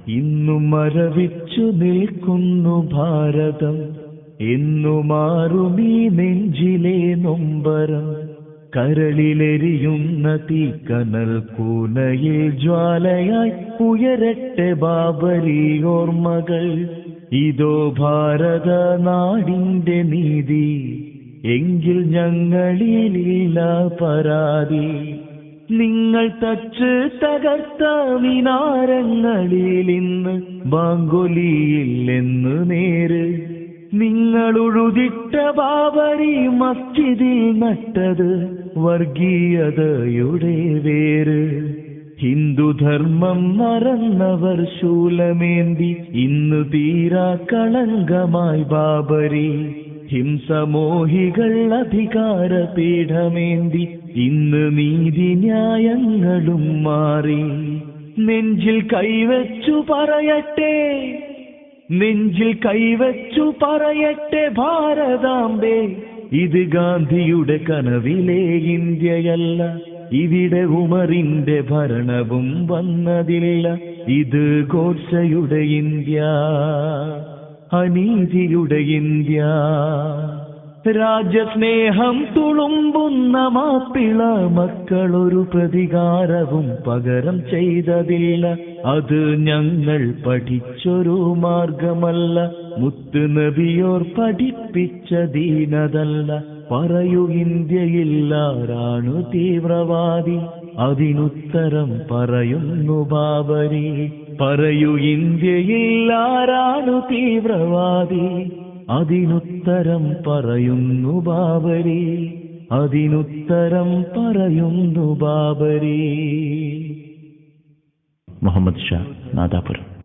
ഇന്നു മരവിച്ചു നിൽക്കുന്നു ഭാരതം. എന്നു മാറുമീ നെഞ്ചിലെ നൊമ്പരം. കരളിലെരിയുന്ന തീക്കനൽ കൂനയിൽ ജ്വാലയായി ഉയരട്ടെ ബാബരി ഓർമ്മകൾ. ഇതോ ഭാരത നാടിന്റെ നീതി, എങ്കിൽ ഞങ്ങളിലില്ല പരാതി. നിങ്ങൾ തച്ച് തകർത്ത മിനാരങ്ങളിൽ ഇന്ന് ബാങ്കൊലിയില്ലെന്ന് നേര്. നിങ്ങൾ ഉഴുതിട്ട ബാബരി മസ്ജിദിൽ നട്ടത് വർഗീയതയുടെ വേര്. ഹിന്ദുധർമ്മം മറന്നവർ ശൂലമേന്തി ഇന്ന് തീരാ കളങ്കമായി ബാബരി. ഹിംസമോഹികൾ അധികാര പീഠമേന്തി ഇന്ന് നീതി ന്യായങ്ങളും മാറി. നെഞ്ചിൽ കൈവച്ചു പറയട്ടെ, നെഞ്ചിൽ കൈവച്ചു പറയട്ടെ ഭാരതാംബേ, ഇത് ഗാന്ധിയുടെ കനവിലെ ഇന്ത്യയല്ല. ഇവിടെ ഉമറിന്റെ ഭരണവും വന്നതില്ല. ഇത് ഗോഡ്സെയുടെ ഇന്ത്യ, അനീതിയുടെ ഇന്ത്യ. രാജ്യസ്നേഹം തുളുമ്പുന്ന മാപ്പിള മക്കളൊരു പ്രതികാരവും പകരം ചെയ്തതില്ല. അത് ഞങ്ങൾ പഠിച്ചൊരു മാർഗമല്ല, മുത്ത് നബിയോർ പഠിപ്പിച്ച ദീനതല്ല. പറയൂ ഇന്ത്യയിലാരാണു തീവ്രവാദി, അതിനുത്തരം പറയുന്നു ബാബരി. പറയൂ ഇന്ത്യയിലാരാണു തീവ്രവാദി, അതിനുത്തരം പറയുന്നു ബാബരി. അതിനുത്തരം പറയുന്നു ബാബരി. മുഹമ്മദ് ഷാ, നാദാപുരം.